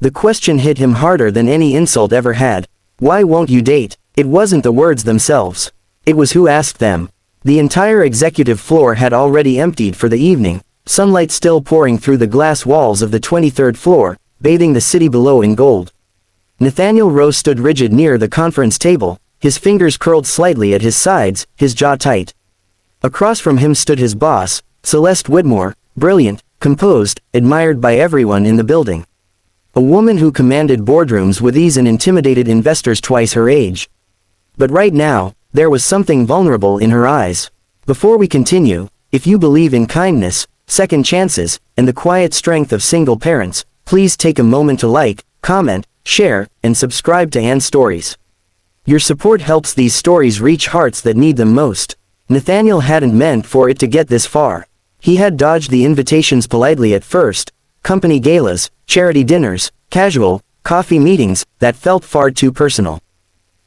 The question hit him harder than any insult ever had. Why won't you date? It wasn't the words themselves. It was who asked them. The entire executive floor had already emptied for the evening, sunlight still pouring through the glass walls of the 23rd floor, bathing the city below in gold. Nathaniel Rose stood rigid near the conference table, his fingers curled slightly at his sides, his jaw tight. Across from him stood his boss, Celeste Whitmore, brilliant, composed, admired by everyone in the building. A woman who commanded boardrooms with ease and intimidated investors twice her age. But right now, there was something vulnerable in her eyes. Before we continue, if you believe in kindness, second chances, and the quiet strength of single parents, please take a moment to like, comment, share, and subscribe to Anne's Stories. Your support helps these stories reach hearts that need them most. Nathaniel hadn't meant for it to get this far. He had dodged the invitations politely at first, company galas, charity dinners, casual, coffee meetings, that felt far too personal.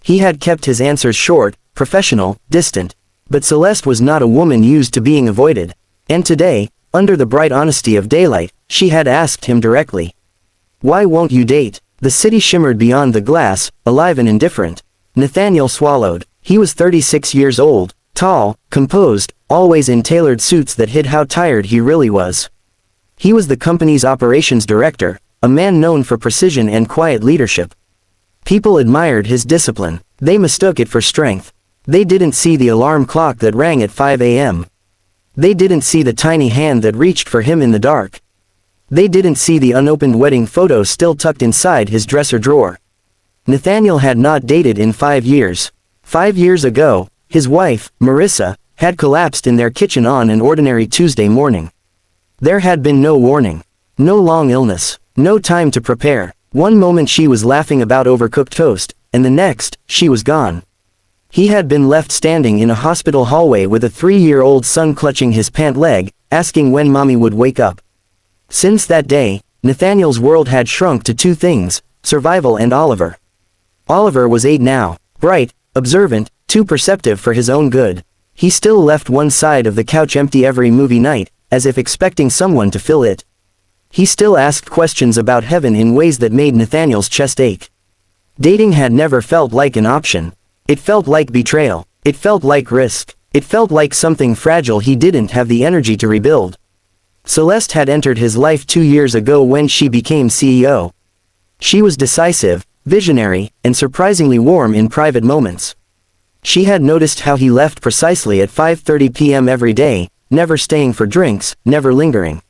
He had kept his answers short, professional, distant. But Celeste was not a woman used to being avoided. And today, under the bright honesty of daylight, she had asked him directly. Why won't you date? The city shimmered beyond the glass, alive and indifferent. Nathaniel swallowed. He was 36 years old, tall, composed, always in tailored suits that hid how tired he really was. He was the company's operations director, a man known for precision and quiet leadership. People admired his discipline. They mistook it for strength. They didn't see the alarm clock that rang at 5 a.m. They didn't see the tiny hand that reached for him in the dark. They didn't see the unopened wedding photo still tucked inside his dresser drawer. Nathaniel had not dated in 5 years. 5 years ago, his wife, Marissa, had collapsed in their kitchen on an ordinary Tuesday morning. There had been no warning. No long illness. No time to prepare. One moment she was laughing about overcooked toast, and the next, she was gone. He had been left standing in a hospital hallway with a 3-year-old son clutching his pant leg, asking when mommy would wake up. Since that day, Nathaniel's world had shrunk to two things, survival and Oliver. Oliver was 8 now, bright, observant, too perceptive for his own good. He still left one side of the couch empty every movie night, as if expecting someone to fill it. He still asked questions about heaven in ways that made Nathaniel's chest ache. Dating had never felt like an option. It felt like betrayal. It felt like risk. It felt like something fragile he didn't have the energy to rebuild. Celeste had entered his life 2 years ago when she became CEO. She was decisive, visionary, and surprisingly warm in private moments. She had noticed how he left precisely at 5:30 p.m. every day, never staying for drinks, never lingering.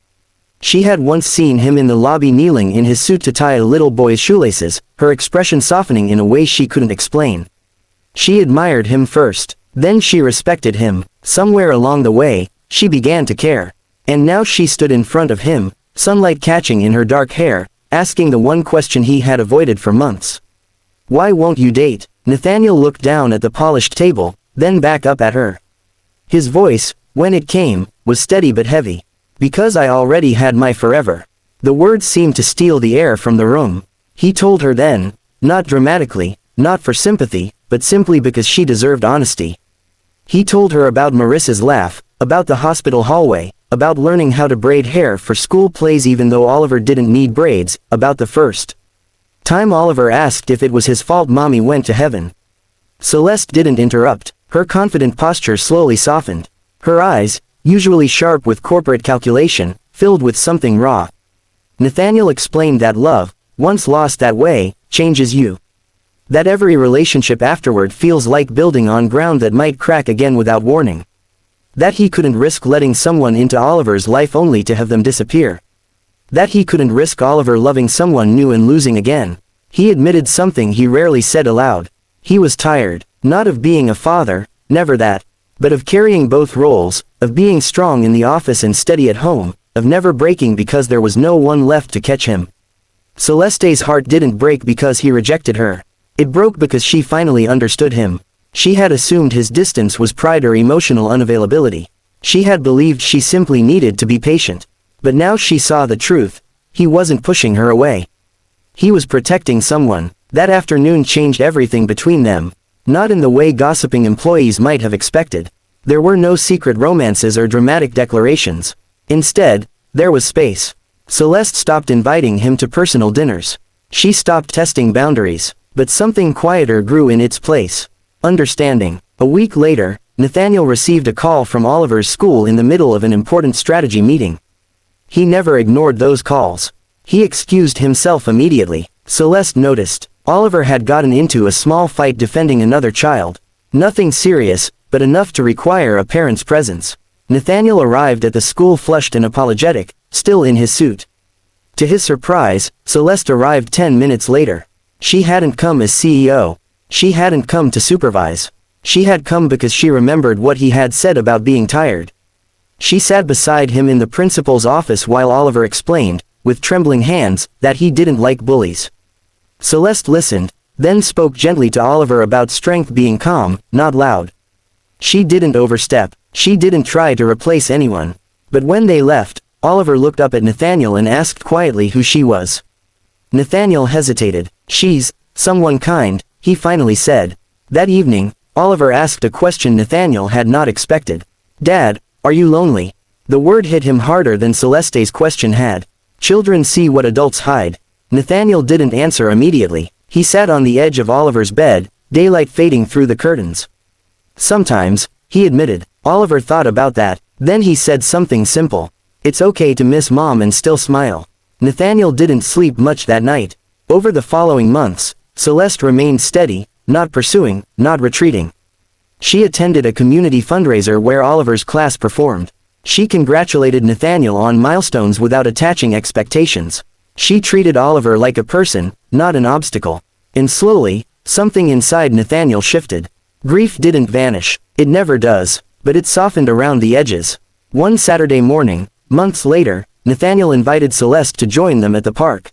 She had once seen him in the lobby kneeling in his suit to tie a little boy's shoelaces, her expression softening in a way she couldn't explain. She admired him first, then she respected him. Somewhere along the way, she began to care. And now she stood in front of him, sunlight catching in her dark hair, asking the one question he had avoided for months. Why won't you date? Nathaniel looked down at the polished table, then back up at her. His voice, when it came, was steady but heavy. Because I already had my forever. The words seemed to steal the air from the room. He told her then, not dramatically, not for sympathy, but simply because she deserved honesty. He told her about Marissa's laugh, about the hospital hallway, about learning how to braid hair for school plays even though Oliver didn't need braids, about the first time Oliver asked if it was his fault mommy went to heaven. Celeste didn't interrupt. Her confident posture slowly softened. Her eyes, usually sharp with corporate calculation, filled with something raw. Nathaniel explained that love, once lost that way, changes you. That every relationship afterward feels like building on ground that might crack again without warning. That he couldn't risk letting someone into Oliver's life only to have them disappear. That he couldn't risk Oliver loving someone new and losing again. He admitted something he rarely said aloud. He was tired, not of being a father, never that, but of carrying both roles, of being strong in the office and steady at home, of never breaking because there was no one left to catch him. Celeste's heart didn't break because he rejected her. It broke because she finally understood him. She had assumed his distance was pride or emotional unavailability. She had believed she simply needed to be patient. But now she saw the truth. He wasn't pushing her away. He was protecting someone. That afternoon changed everything between them. Not in the way gossiping employees might have expected. There were no secret romances or dramatic declarations. Instead, there was space. Celeste stopped inviting him to personal dinners. She stopped testing boundaries, but something quieter grew in its place. Understanding. A week later, Nathaniel received a call from Oliver's school in the middle of an important strategy meeting. He never ignored those calls. He excused himself immediately. Celeste noticed. Oliver had gotten into a small fight defending another child. Nothing serious, but enough to require a parent's presence. Nathaniel arrived at the school flushed and apologetic, still in his suit. To his surprise, Celeste arrived 10 minutes later. She hadn't come as CEO. She hadn't come to supervise. She had come because she remembered what he had said about being tired. She sat beside him in the principal's office while Oliver explained, with trembling hands, that he didn't like bullies. Celeste listened, then spoke gently to Oliver about strength being calm, not loud. She didn't overstep. She didn't try to replace anyone. But when they left, Oliver looked up at Nathaniel and asked quietly who she was. Nathaniel hesitated. She's someone kind, he finally said. That evening, Oliver asked a question Nathaniel had not expected. Dad, are you lonely? The word hit him harder than Celeste's question had. Children see what adults hide. Nathaniel didn't answer immediately. He sat on the edge of Oliver's bed, daylight fading through the curtains. Sometimes, he admitted. Oliver thought about that, then he said something simple. It's okay to miss Mom and still smile. Nathaniel didn't sleep much that night. Over the following months, Celeste remained steady, not pursuing, not retreating. She attended a community fundraiser where Oliver's class performed. She congratulated Nathaniel on milestones without attaching expectations. She treated Oliver like a person, not an obstacle. And slowly, something inside Nathaniel shifted. Grief didn't vanish. It never does, but it softened around the edges. One Saturday morning, months later, Nathaniel invited Celeste to join them at the park.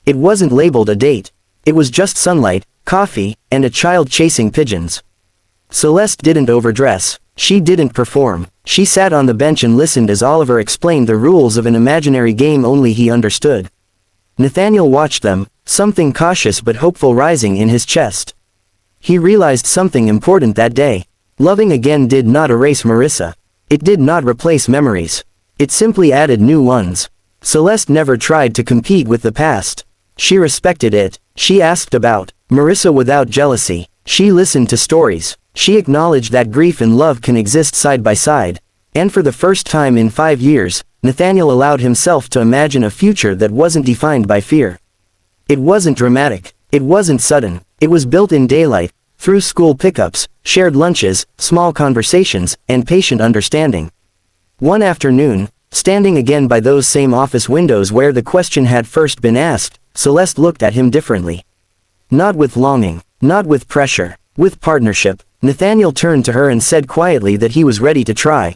It wasn't labeled a date. It was just sunlight, coffee, and a child chasing pigeons. Celeste didn't overdress. She didn't perform. She sat on the bench and listened as Oliver explained the rules of an imaginary game only he understood. Nathaniel watched them, something cautious but hopeful rising in his chest. He realized something important that day. Loving again did not erase Marissa. It did not replace memories. It simply added new ones. Celeste never tried to compete with the past. She respected it. She asked about Marissa without jealousy. She listened to stories. She acknowledged that grief and love can exist side by side. And for the first time in 5 years, Nathaniel allowed himself to imagine a future that wasn't defined by fear. It wasn't dramatic. It wasn't sudden. It was built in daylight, through school pickups, shared lunches, small conversations, and patient understanding. One afternoon, standing again by those same office windows where the question had first been asked, Celeste looked at him differently. Not with longing, not with pressure, with partnership. Nathaniel turned to her and said quietly that he was ready to try.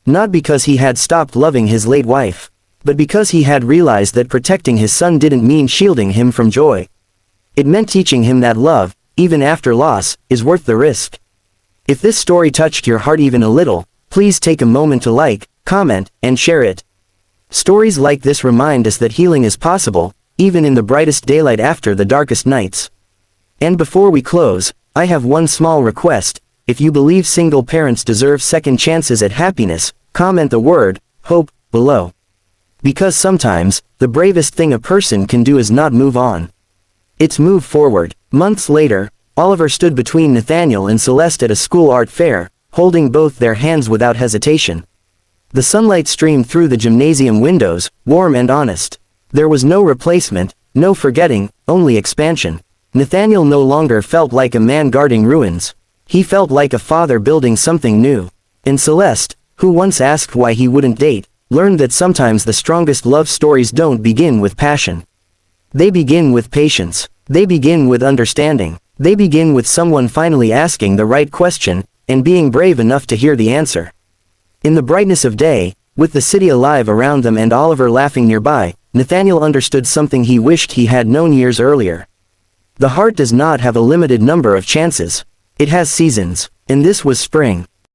Not because he had stopped loving his late wife, but because he had realized that protecting his son didn't mean shielding him from joy. It meant teaching him that love, even after loss, is worth the risk. If this story touched your heart even a little, please take a moment to like, comment, and share it. Stories like this remind us that healing is possible, even in the brightest daylight after the darkest nights. And before we close, I have one small request. If you believe single parents deserve second chances at happiness, comment the word hope below. Because sometimes, the bravest thing a person can do is not move on. It's move forward. Months later, Oliver stood between Nathaniel and Celeste at a school art fair, holding both their hands without hesitation. The sunlight streamed through the gymnasium windows, warm and honest. There was no replacement, no forgetting, only expansion. Nathaniel no longer felt like a man guarding ruins. He felt like a father building something new. And Celeste, who once asked why he wouldn't date, learned that sometimes the strongest love stories don't begin with passion. They begin with patience. They begin with understanding. They begin with someone finally asking the right question, and being brave enough to hear the answer. In the brightness of day, with the city alive around them and Oliver laughing nearby, Nathaniel understood something he wished he had known years earlier. The heart does not have a limited number of chances. It has seasons. And this was spring.